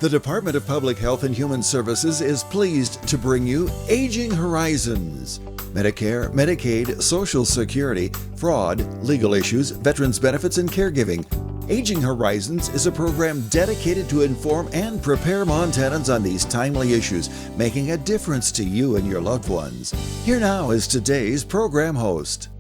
The Department of Public Health and Human Services is pleased to bring you Aging Horizons. Medicare, Medicaid, Social Security, fraud, legal issues, veterans benefits, and caregiving. Aging Horizons is a program dedicated to inform and prepare Montanans on these timely issues, making a difference to you and your loved ones. Here now is today's program host.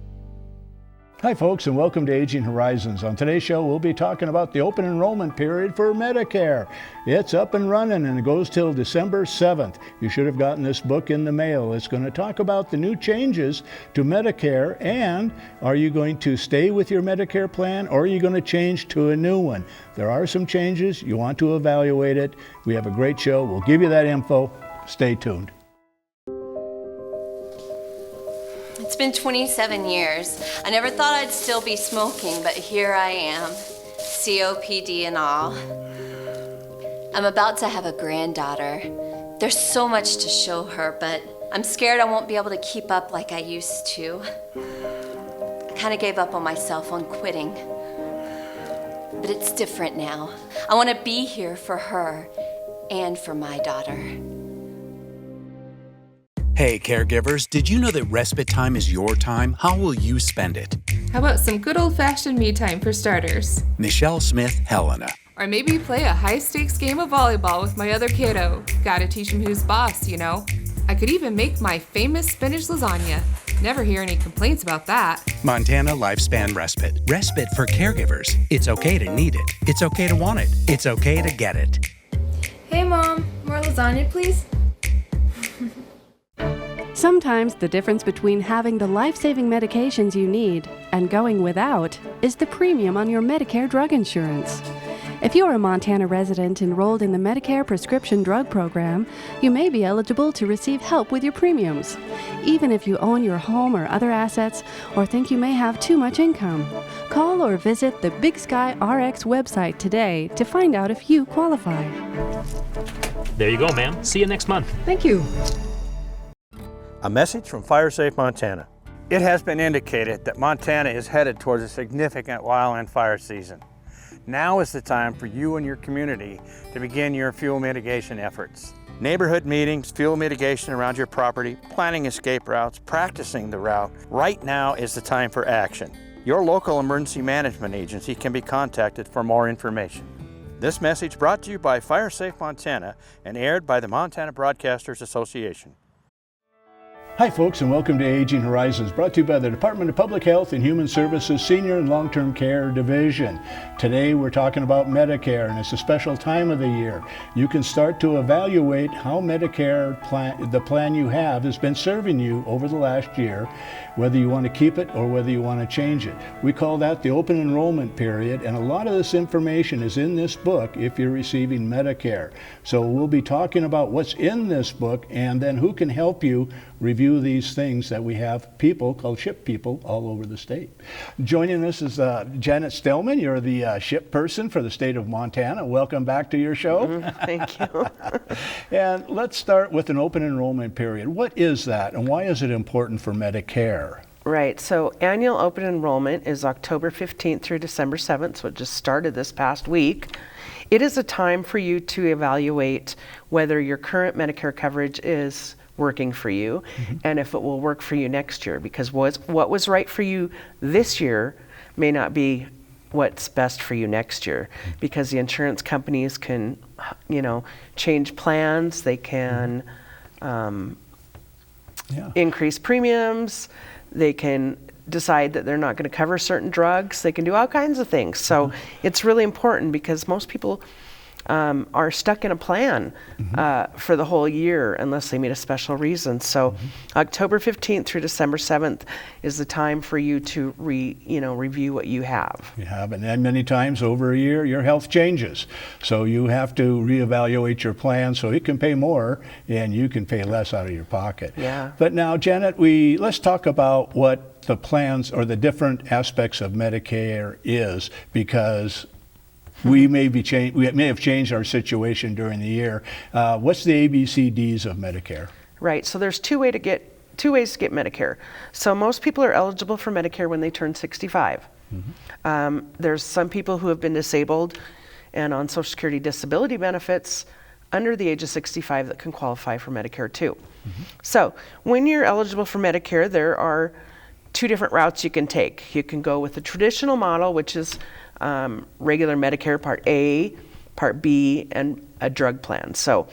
Hi folks, and welcome to Aging Horizons. On today's show, we'll be talking about the open enrollment period for Medicare. It's up and running and it goes till December 7th. You should have gotten this book in the mail. It's going to talk about the new changes to Medicare, and are you going to stay with your Medicare plan or are you going to change to a new one? There are some changes. You want to evaluate it. We have a great show. We'll give you that info. Stay tuned. It's been 27 years. I never thought I'd still be smoking, but here I am, COPD and all. I'm about to have a granddaughter. There's so much to show her, but I'm scared I won't be able to keep up like I used to. I kind of gave up on myself on quitting. But it's different now. I want to be here for her and for my daughter. Hey caregivers, did you know that respite time is your time? How will you spend it? How about some good old-fashioned me time for starters? Michelle Smith, Helena. Or maybe play a high-stakes game of volleyball with my other kiddo. Gotta teach him who's boss, you know. I could even make my famous spinach lasagna. Never hear any complaints about that. Montana Lifespan Respite. Respite for caregivers. It's okay to need it. It's okay to want it. It's okay to get it. Hey Mom, more lasagna please? Sometimes the difference between having the life-saving medications you need and going without is the premium on your Medicare drug insurance. If you're a Montana resident enrolled in the Medicare prescription drug program, you may be eligible to receive help with your premiums, even if you own your home or other assets or think you may have too much income. Call or visit the Big Sky RX website today to find out if you qualify. There you go, ma'am. See you next month. Thank you. A message from FireSafe Montana. It has been indicated that Montana is headed towards a significant wildland fire season. Now is the time for you and your community to begin your fuel mitigation efforts. Neighborhood meetings, fuel mitigation around your property, planning escape routes, practicing the route. Right now is the time for action. Your local emergency management agency can be contacted for more information. This message brought to you by FireSafe Montana and aired by the Montana Broadcasters Association. Hi folks, and welcome to Aging Horizons, brought to you by the Department of Public Health and Human Services Senior and Long-Term Care Division. Today we're talking about Medicare, and it's a special time of the year. You can start to evaluate how Medicare the plan you have has been serving you over the last year, whether you want to keep it or whether you want to change it. We call that the open enrollment period, and a lot of this information is in this book if you're receiving Medicare. So we'll be talking about what's in this book and then who can help you review these things that we have people called SHIP people all over the state. Joining us is Janet Stillman. You're the SHIP person for the state of Montana. Welcome back to your show. Thank you. And let's start with an open enrollment period. What is that and why is it important for Medicare? Right, so annual open enrollment is October 15th through December 7th, so it just started this past week. It is a time for you to evaluate whether your current Medicare coverage is working for you, and if it will work for you next year, because what was right for you this year may not be what's best for you next year, because the insurance companies can, change plans, they can increase premiums, they can decide that they're not going to cover certain drugs, they can do all kinds of things. So it's really important because most people are stuck in a plan for the whole year unless they meet a special reason. So October 15th through December 7th is the time for you to review what you have. You have, and many times over a year your health changes. So you have to reevaluate your plan so you can pay more and you can pay less out of your pocket. Yeah. But now, Janet, let's talk about what the plans or the different aspects of Medicare is, because we may have changed our situation during the year. What's the ABCDs of Medicare? Right. So there's two ways to get Medicare. So most people are eligible for Medicare when they turn 65. There's some people who have been disabled and on Social Security disability benefits under the age of 65 that can qualify for Medicare too. So when you're eligible for Medicare, there are 2 different routes you can take. You can go with the traditional model, which is regular Medicare Part A, Part B, and a drug plan. So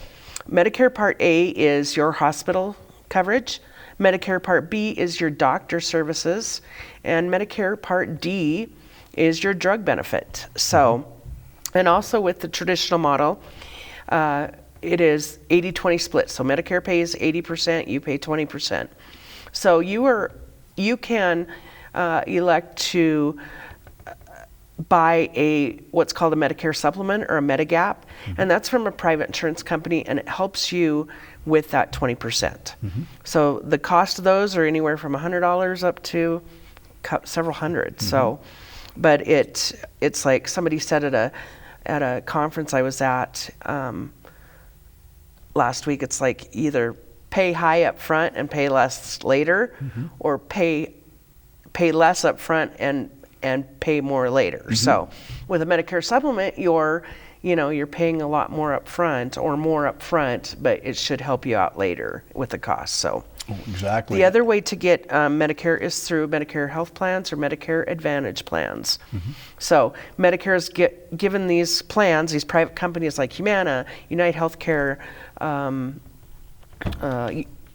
Medicare Part A is your hospital coverage, Medicare Part B is your doctor services, and Medicare Part D is your drug benefit. So, and also with the traditional model, it is 80-20 split. So Medicare pays 80%, you pay 20%. So you can elect to buy what's called a Medicare supplement or a Medigap, and that's from a private insurance company, and it helps you with that 20%. So the cost of those are anywhere from $100 up to several hundred. So, but it's like somebody said at a conference I was at last week, it's like either pay high up front and pay less later, or pay less up front and pay more later. So with a Medicare supplement, you're paying a lot more up front or more up front, but it should help you out later with the cost. So exactly. The other way to get Medicare is through Medicare health plans or Medicare Advantage plans. So Medicare has given these plans, these private companies like Humana, United Healthcare,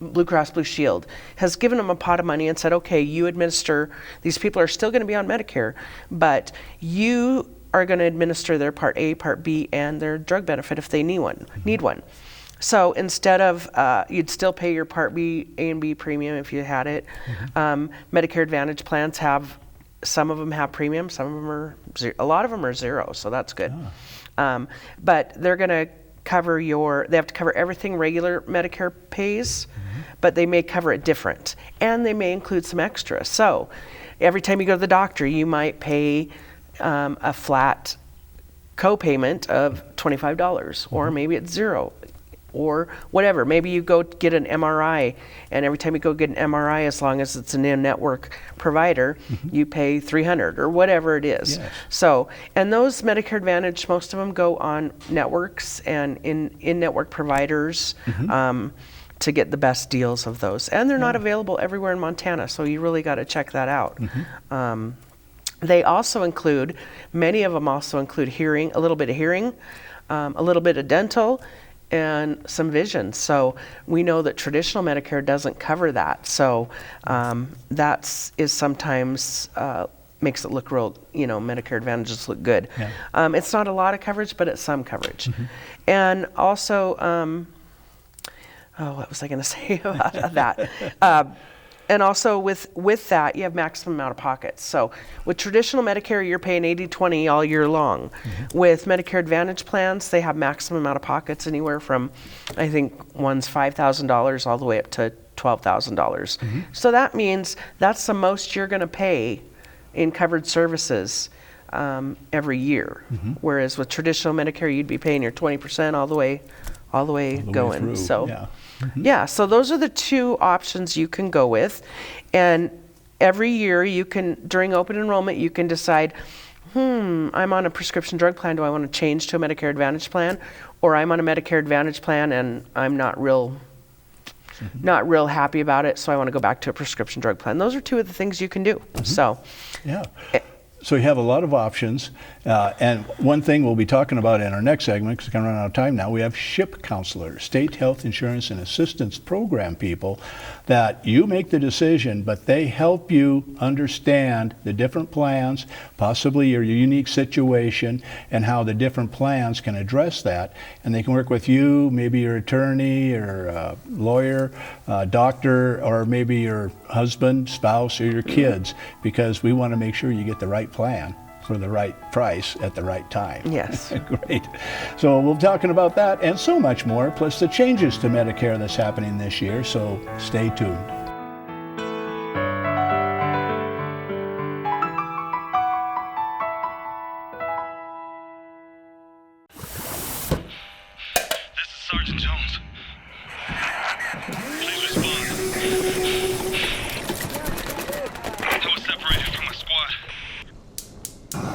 Blue Cross Blue Shield, has given them a pot of money and said, okay, you administer, these people are still going to be on Medicare, but you are going to administer their Part A, Part B, and their drug benefit if they need one. So instead of, you'd still pay your Part B, A and B premium if you had it. Medicare Advantage plans some of them have premium, some of them are a lot of them are zero, so that's good. But they're going to they have to cover everything regular Medicare pays, but they may cover it different, and they may include some extra. So every time you go to the doctor, you might pay a flat co-payment of $25, or maybe it's zero, or whatever. Maybe you go get an MRI, and every time you go get an MRI, as long as it's an in-network provider, you pay $300 or whatever it is. Yes. So, and those Medicare Advantage, most of them go on networks and in-network providers to get the best deals of those. And they're not available everywhere in Montana, so you really got to check that out. They also include, many of them also include hearing, a little bit of hearing, a little bit of dental, and some vision. So we know that traditional Medicare doesn't cover that. So that is sometimes makes it look real, Medicare Advantages look good. It's not a lot of coverage, but it's some coverage. And also, what was I going to say about that? And also with that, you have maximum out of pocket. So with traditional Medicare, you're paying 80-20 all year long. With Medicare Advantage plans, they have maximum out of pockets anywhere from, I think, one's $5,000 all the way up to $12,000. So that means that's the most you're going to pay in covered services every year. Whereas with traditional Medicare, you'd be paying your 20% all the way going. Through. So. Yeah, so those are the 2 options you can go with. And every year during open enrollment, you can decide, I'm on a prescription drug plan, do I want to change to a Medicare Advantage plan? Or I'm on a Medicare Advantage plan and I'm not real happy about it, so I want to go back to a prescription drug plan. Those are 2 of the things you can do. So, yeah. So you have a lot of options, and one thing we'll be talking about in our next segment, because we're going to run out of time now, we have SHIP counselors, State Health Insurance and Assistance Program people, that you make the decision, but they help you understand the different plans, possibly your unique situation, and how the different plans can address that. And they can work with you, maybe your attorney or lawyer, doctor, or maybe your husband, spouse, or your kids, because we want to make sure you get the right plan for the right price at the right time. Yes. Great. So we'll be talking about that and so much more, plus the changes to Medicare that's happening this year, so stay tuned. This is Sergeant Jones. Please respond. I was separated from my squad.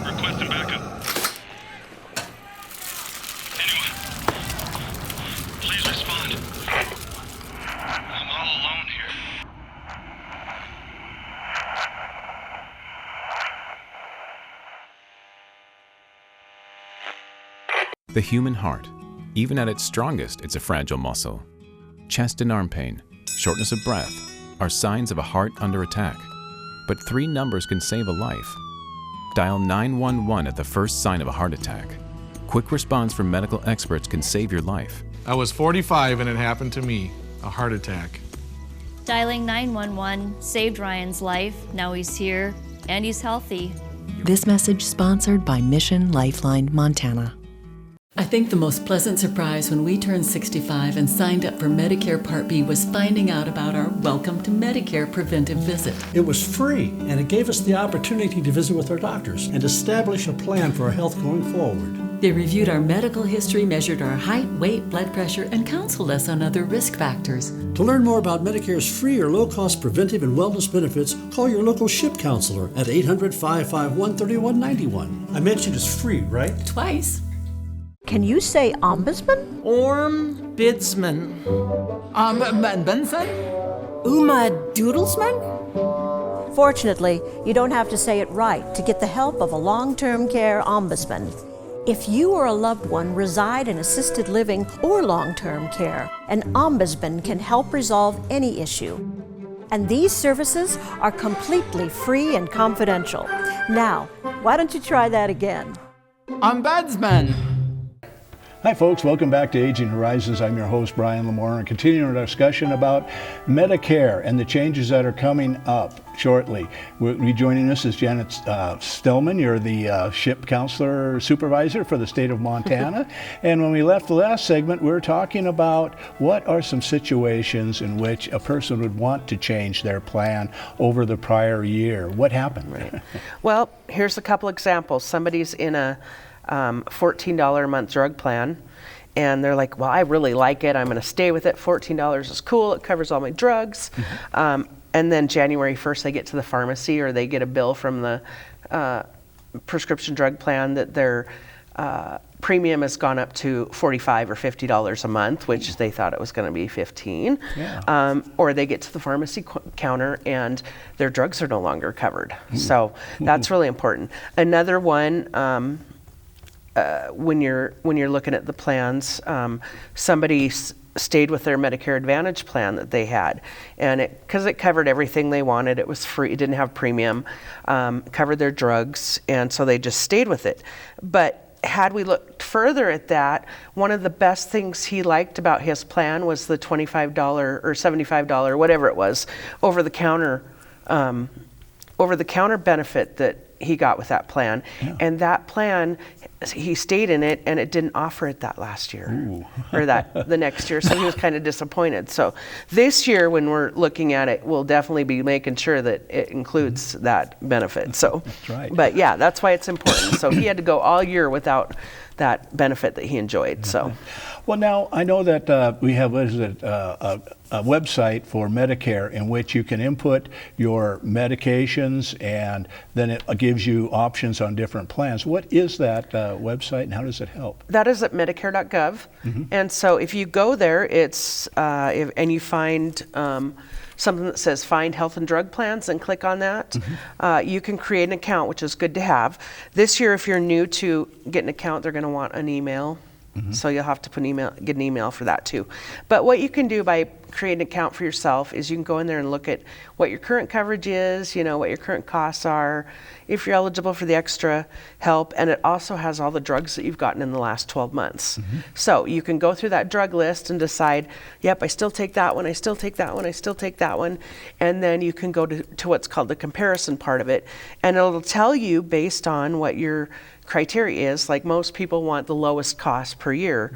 Requesting backup. The human heart. Even at its strongest, it's a fragile muscle. Chest and arm pain, shortness of breath, are signs of a heart under attack. But 3 numbers can save a life. Dial 911 at the first sign of a heart attack. Quick response from medical experts can save your life. I was 45 and it happened to me, a heart attack. Dialing 911 saved Ryan's life. Now he's here and he's healthy. This message sponsored by Mission Lifeline Montana. I think the most pleasant surprise when we turned 65 and signed up for Medicare Part B was finding out about our Welcome to Medicare preventive visit. It was free, and it gave us the opportunity to visit with our doctors and establish a plan for our health going forward. They reviewed our medical history, measured our height, weight, blood pressure, and counseled us on other risk factors. To learn more about Medicare's free or low-cost preventive and wellness benefits, call your local SHIP counselor at 800-551-3191. I mentioned it's free, right? Twice. Can you say ombudsman? Ombudsman. Benson? Uma Doodlesman? Fortunately, you don't have to say it right to get the help of a long-term care ombudsman. If you or a loved one reside in assisted living or long-term care, an ombudsman can help resolve any issue. And these services are completely free and confidential. Now, why don't you try that again? Ombudsman. Hi folks, welcome back to Aging Horizons. I'm your host, Brian Lamore, and continuing our discussion about Medicare and the changes that are coming up shortly. Rejoining us is Janet Stillman. You're the SHIP counselor supervisor for the state of Montana. And when we left the last segment, we were talking about what are some situations in which a person would want to change their plan over the prior year. What happened? Right. Well, here's a couple examples. Somebody's in a $14 a month drug plan, and they're like, well, I really like it, I'm going to stay with it, $14 is cool, it covers all my drugs. And then January 1st they get to the pharmacy, or they get a bill from the prescription drug plan that their premium has gone up to $45 or $50 a month, which they thought it was going to be $15. Yeah. Or they get to the pharmacy counter and their drugs are no longer covered. So that's really important. Another one, when you're looking at the plans, somebody stayed with their Medicare Advantage plan that they had, and because it covered everything they wanted, it was free, it didn't have premium, covered their drugs, and so they just stayed with it. But had we looked further at that, one of the best things he liked about his plan was the $25 or $75, whatever it was, over the counter benefit that he got with that plan. Yeah. And that plan, he stayed in it, and it didn't offer it that last year or the next year, so he was kind of disappointed. So this year when we're looking at it, we'll definitely be making sure that it includes that benefit. So that's right. But yeah, that's why it's important. So he had to go all year without that benefit that he enjoyed. So well, now I know that we have a website for Medicare in which you can input your medications, and then it gives you options on different plans. What is that website, and how does it help? That is at medicare.gov. And so if you go there, it's and you find something that says find health and drug plans, and click on that. You can create an account, which is good to have. This year, if you're new to get an account, they're going to want an email. So you'll have to get an email for that too. But what you can do by creating an account for yourself is you can go in there and look at what your current coverage is, what your current costs are, if you're eligible for the extra help, and it also has all the drugs that you've gotten in the last 12 months. So you can go through that drug list and decide, yep, I still take that one, I still take that one, I still take that one, and then you can go to what's called the comparison part of it, and it'll tell you based on what your criteria is. Like most people want the lowest cost per year,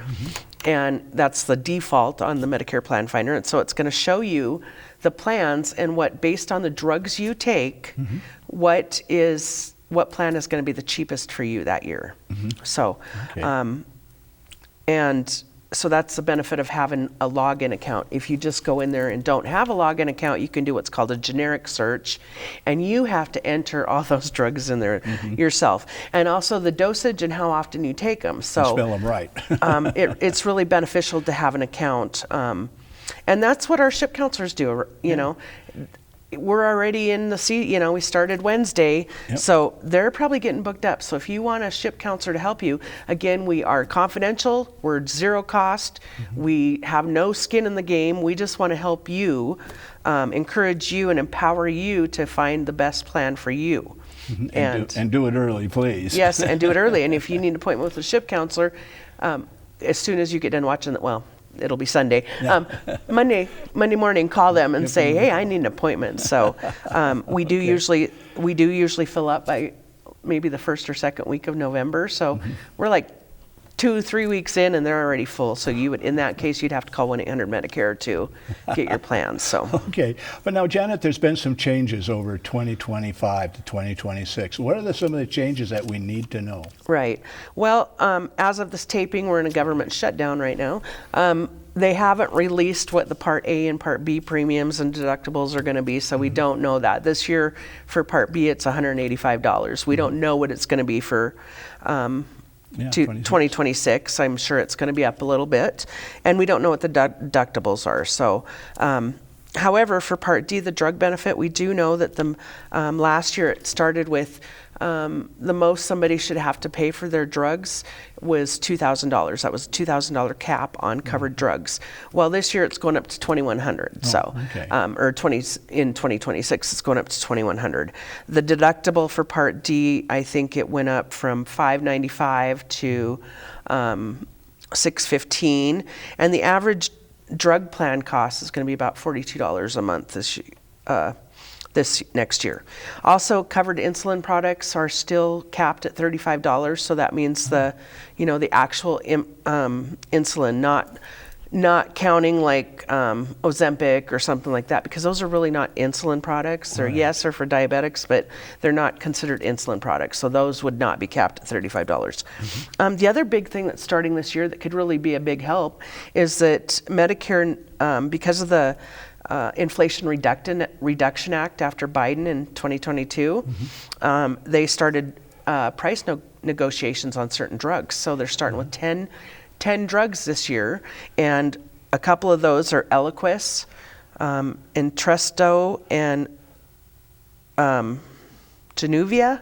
and that's the default on the Medicare Plan Finder, and so it's going to show you the plans and what, based on the drugs you take, what plan is going to be the cheapest for you that year. So and so that's the benefit of having a login account. If you just go in there and don't have a login account, you can do what's called a generic search, and you have to enter all those drugs in there yourself, and also the dosage and how often you take them. So spell them right. It's really beneficial to have an account, and that's what our SHIP counselors do. we're already in the we started Wednesday, so they're probably getting booked up. So if you want a SHIP counselor to help you, again, we are confidential, we're zero cost, we have no skin in the game. We just want to help you, encourage you and empower you to find the best plan for you. And do it early, please. Yes, and do it early. And if you need an appointment with a SHIP counselor, as soon as you get done watching it'll be Sunday. Monday morning, call them and say, hey, I need an appointment. So we do usually fill up by maybe the first or second week of November. So we're like 2-3 weeks in and they're already full. So in that case, you'd have to call 1-800-Medicare to get your plans. So okay, but now Janet, there's been some changes over 2025 to 2026. What are some of the changes that we need to know? Right. Well, as of this taping, we're in a government shutdown right now. They haven't released what the Part A and Part B premiums and deductibles are going to be, so we don't know that. This year for Part B, it's $185. We don't know what it's going to be for 2026. I'm sure it's going to be up a little bit, and we don't know what the deductibles are. So, however, for Part D, the drug benefit, we do know that the last year it started with the most somebody should have to pay for their drugs was $2,000. That was a $2,000 cap on covered drugs. Well, this year it's going up to $2,100. Or in 2026 it's going up to $2,100. The deductible for Part D, I think it went up from $595 to $615, and the average drug plan cost is going to be about $42 a month this next year. Also, covered insulin products are still capped at $35, so that means the actual insulin, not counting like Ozempic or something like that, because those are really not insulin products. They're they're for diabetics, but they're not considered insulin products, so those would not be capped at $35. The other big thing that's starting this year that could really be a big help is that Medicare, because of the Inflation Reduction Act after Biden in 2022, they started price negotiations on certain drugs. So they're starting with 10 drugs this year, and a couple of those are Eliquis, Entresto, and Januvia.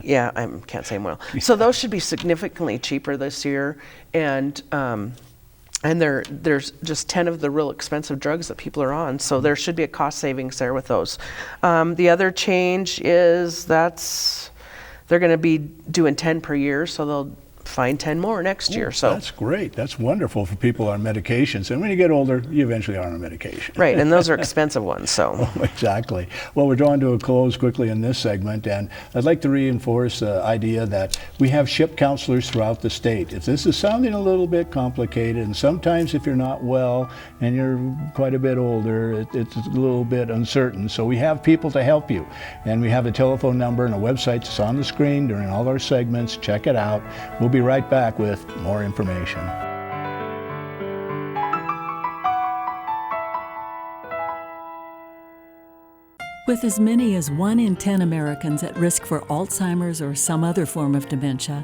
Yeah, I can't say them well. So those should be significantly cheaper this year, and there's just 10 of the real expensive drugs that people are on, so there should be a cost savings there with those. The other change is they're going to be doing 10 per year, so they'll find 10 more next year. So that's great. That's wonderful for people on medications. And when you get older, you eventually are on a medication. Right, and those are expensive ones. So exactly. Well, we're drawing to a close quickly in this segment, and I'd like to reinforce the idea that we have SHIP counselors throughout the state. If this is sounding a little bit complicated, and sometimes if you're not well and you're quite a bit older, it's a little bit uncertain. So we have people to help you, and we have a telephone number and a website that's on the screen during all our segments. Check it out. We'll be right back with more information. With as many as 1 in 10 Americans at risk for Alzheimer's or some other form of dementia,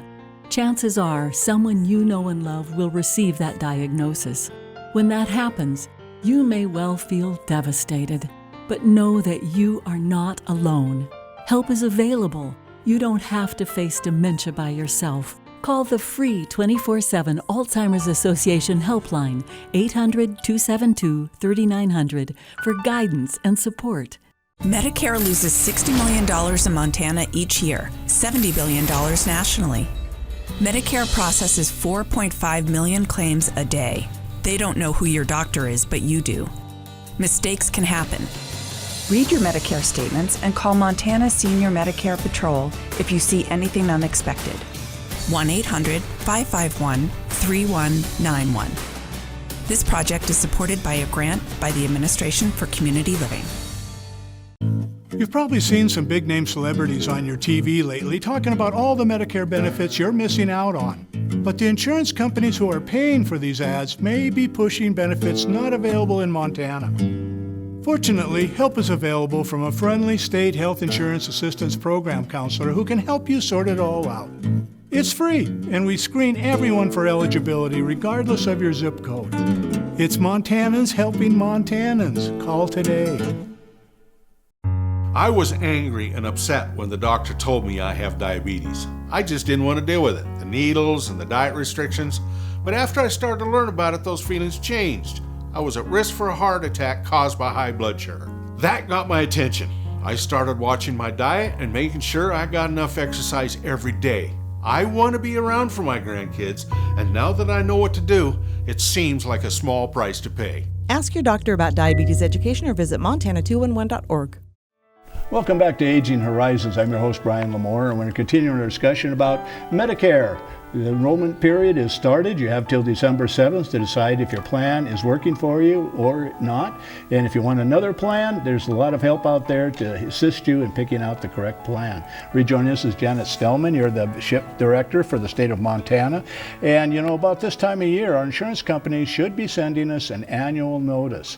chances are someone you know and love will receive that diagnosis. When that happens, you may well feel devastated, but know that you are not alone. Help is available. You don't have to face dementia by yourself. Call the free 24/7 Alzheimer's Association helpline, 800-272-3900, for guidance and support. Medicare loses $60 million in Montana each year, $70 billion nationally. Medicare processes 4.5 million claims a day. They don't know who your doctor is, but you do. Mistakes can happen. Read your Medicare statements and call Montana Senior Medicare Patrol if you see anything unexpected. 1-800-551-3191. This project is supported by a grant by the Administration for Community Living. You've probably seen some big-name celebrities on your TV lately talking about all the Medicare benefits you're missing out on. But the insurance companies who are paying for these ads may be pushing benefits not available in Montana. Fortunately, help is available from a friendly state health insurance assistance program counselor who can help you sort it all out. It's free, and we screen everyone for eligibility regardless of your zip code. It's Montanans helping Montanans. Call today. I was angry and upset when the doctor told me I have diabetes. I just didn't want to deal with it, the needles and the diet restrictions. But after I started to learn about it, those feelings changed. I was at risk for a heart attack caused by high blood sugar. That got my attention. I started watching my diet and making sure I got enough exercise every day. I want to be around for my grandkids, and now that I know what to do, it seems like a small price to pay. Ask your doctor about diabetes education or visit montana211.org. Welcome back to Aging Horizons. I'm your host, Brian Lamore, and we're continuing our discussion about Medicare. The enrollment period is started. You have till December 7th to decide if your plan is working for you or not. And if you want another plan, there's a lot of help out there to assist you in picking out the correct plan. Rejoining us is Janet Stellman. You're the SHIP director for the state of Montana. And you know, about this time of year, our insurance companies should be sending us an annual notice.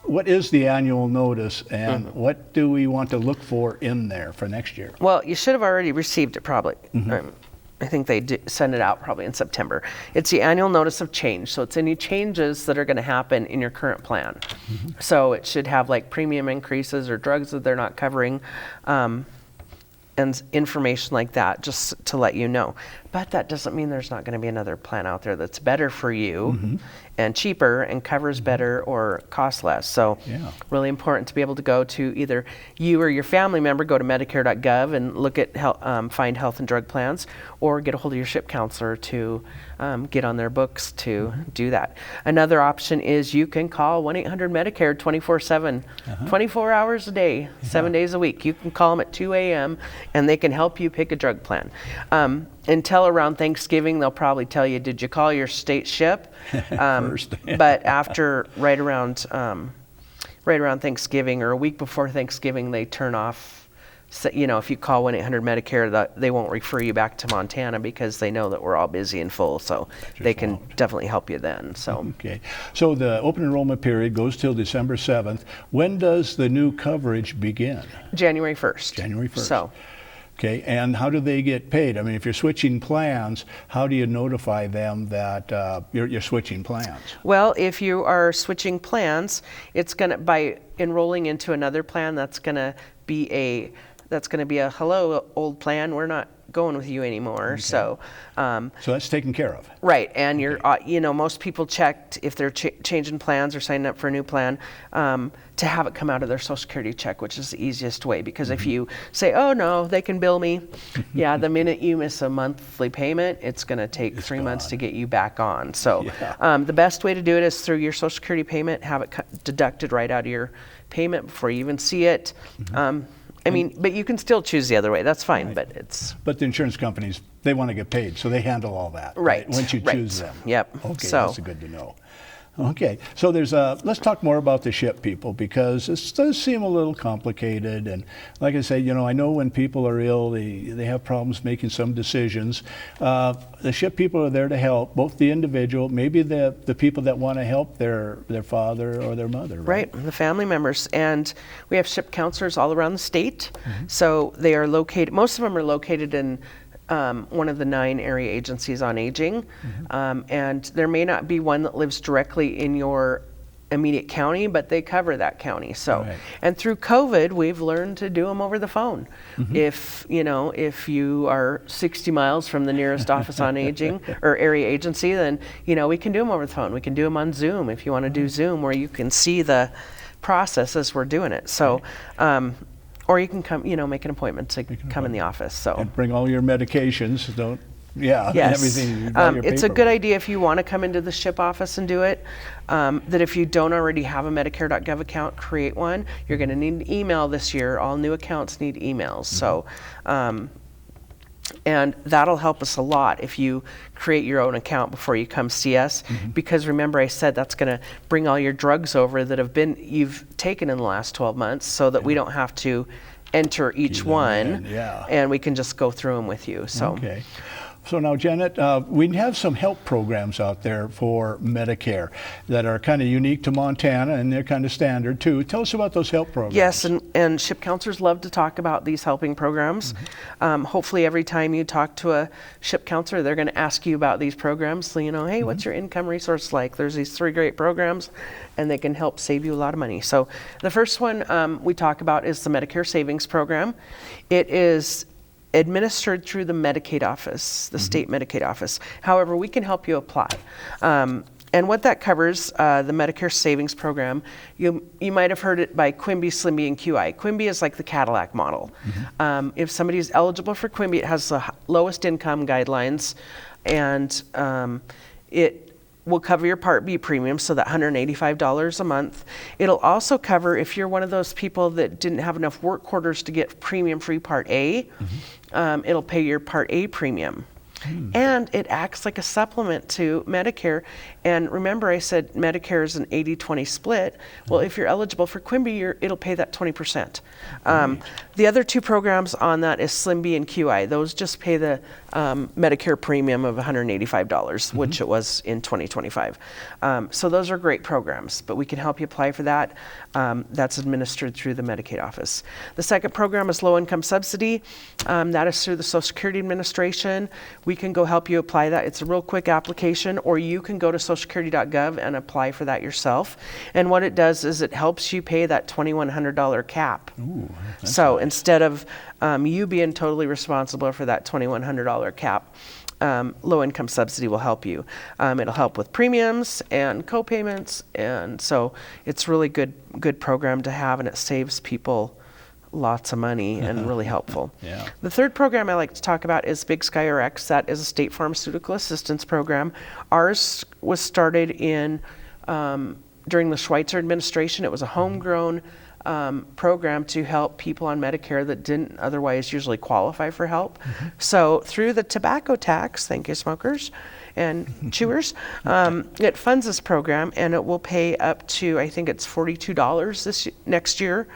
What is the annual notice, and what do we want to look for in there for next year? Well, you should have already received it probably. I think they send it out probably in September. It's the annual notice of change. So it's any changes that are going to happen in your current plan. So it should have like premium increases or drugs that they're not covering, and information like that, just to let you know. But that doesn't mean there's not going to be another plan out there that's better for you and cheaper and covers better or costs less. So really important to be able to go to either you or your family member, go to Medicare.gov and look at find health and drug plans, or get a hold of your SHIP counselor to get on their books to do that. Another option is you can call 1-800-MEDICARE 24/7, 24 hours a day, 7 days a week. You can call them at 2 a.m. and they can help you pick a drug plan. Until around Thanksgiving, they'll probably tell you, did you call your state SHIP? But after right around Thanksgiving or a week before Thanksgiving, they turn off. So, you know, if you call 1-800-MEDICARE, they won't refer you back to Montana because they know that we're all busy and full. So they can definitely help you then. So okay, so the open enrollment period goes till December 7th. When does the new coverage begin? January 1st. January 1st. So. Okay, and how do they get paid? I mean, if you're switching plans, how do you notify them that you're switching plans? Well, if you are switching plans, it's gonna, by enrolling into another plan, that's gonna be a hello old plan, we're not going with you anymore. Okay. So that's taken care of. Right, and you're you know, most people checked if they're changing plans or signing up for a new plan to have it come out of their Social Security check, which is the easiest way, because if you say, oh no, they can bill me, the minute you miss a monthly payment, it's going to take 3 months to get you back on. So the best way to do it is through your Social Security payment, have it deducted right out of your payment before you even see it. I mean, but you can still choose the other way. That's fine, but it's... But the insurance companies, they want to get paid, so they handle all that. Right. Once you choose them. Yep. Okay, that's good to know. Okay, so there's let's talk more about the SHIP people, because this does seem a little complicated. And like I say, you know, I know when people are ill, they have problems making some decisions. The SHIP people are there to help both the individual, maybe the people that want to help their father or their mother. Right, the family members. And we have SHIP counselors all around the state. So they are located, most of them are located in one of the 9 area agencies on aging, and there may not be one that lives directly in your immediate county, but they cover that county. So, and through COVID, we've learned to do them over the phone. If you are 60 miles from the nearest office on aging or area agency, then we can do them over the phone. We can do them on Zoom if you want to do Zoom, where you can see the process as we're doing it. So. Or you can come, make an appointment to come in the office. So and bring all your medications. Everything. It's a good idea if you want to come into the SHIP office and do it. That if you don't already have a Medicare.gov account, create one. You're going to need an email this year. All new accounts need emails. So. And that'll help us a lot if you create your own account before you come see us, because remember I said that's going to bring all your drugs over that you've taken in the last 12 months, so that we don't have to enter each one, and we can just go through them with you. So. Okay. So now, Janet, we have some help programs out there for Medicare that are kind of unique to Montana, and they're kind of standard too. Tell us about those help programs. Yes, and SHIP counselors love to talk about these helping programs. Hopefully every time you talk to a SHIP counselor, they're going to ask you about these programs. So, you know, hey, what's your income resource like? There's these 3 great programs, and they can help save you a lot of money. So the first one we talk about is the Medicare Savings Program. It is administered through the Medicaid office, the state Medicaid office. However, we can help you apply. And what that covers, the Medicare Savings Program, you might have heard it by QIMBY, SLIMBY, and QI. QIMBY is like the Cadillac model. If somebody is eligible for QIMBY, it has the lowest income guidelines, and it will cover your Part B premium, so that $185 a month. It'll also cover if you're one of those people that didn't have enough work quarters to get premium-free Part A, it'll pay your Part A premium. And it acts like a supplement to Medicare. And remember, I said Medicare is an 80-20 split. Well, if you're eligible for QIMBY, it'll pay that 20%. The other 2 programs on that is SLIMBY and QI. Those just pay the Medicare premium of $185, which it was in 2025. So those are great programs, but we can help you apply for that. That's administered through the Medicaid office. The second program is low-income subsidy. That is through the Social Security Administration. We can go help you apply that. It's a real quick application, or you can go to socialsecurity.gov and apply for that yourself. And what it does is it helps you pay that $2,100 cap. So instead of you being totally responsible for that $2,100 cap, low-income subsidy will help you. It'll help with premiums and co-payments, and so it's really good program to have, and it saves people lots of money and really helpful. The third program I like to talk about is Big Sky RX. That is a state pharmaceutical assistance program. Ours was started in during the Schweitzer administration. It was a homegrown program to help people on Medicare that didn't otherwise usually qualify for help. So through the tobacco tax, thank you smokers and chewers, it funds this program, and it will pay up to, I think it's $42 next year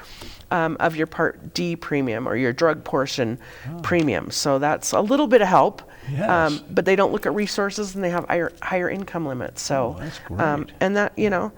of your Part D premium, or your drug portion premium. So that's a little bit of help. But they don't look at resources, and they have higher income limits. So that's great. and that, you know,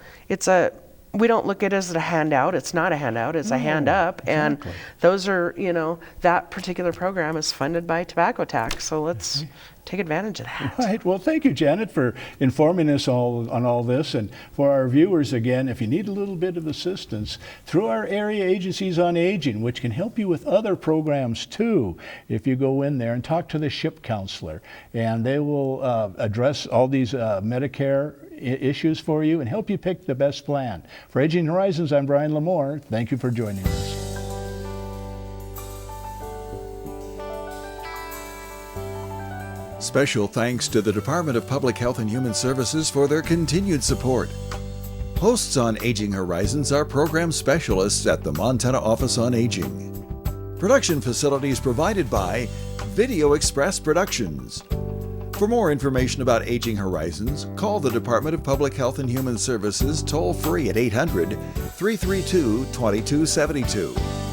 we don't look at it as a handout. It's not a handout, it's a hand up. And those are, you know, that particular program is funded by tobacco tax. So let's take advantage of that. Right. Well, thank you, Janet, for informing us all on all this. And for our viewers, again, if you need a little bit of assistance, through our area agencies on aging, which can help you with other programs too, if you go in there and talk to the SHIP counselor, and they will address all these Medicare issues for you and help you pick the best plan. For Aging Horizons, I'm Brian Lamore. Thank you for joining us. Special thanks to the Department of Public Health and Human Services for their continued support. Hosts on Aging Horizons are program specialists at the Montana Office on Aging. Production facilities provided by Video Express Productions. For more information about Aging Horizons, call the Department of Public Health and Human Services toll-free at 800-332-2272.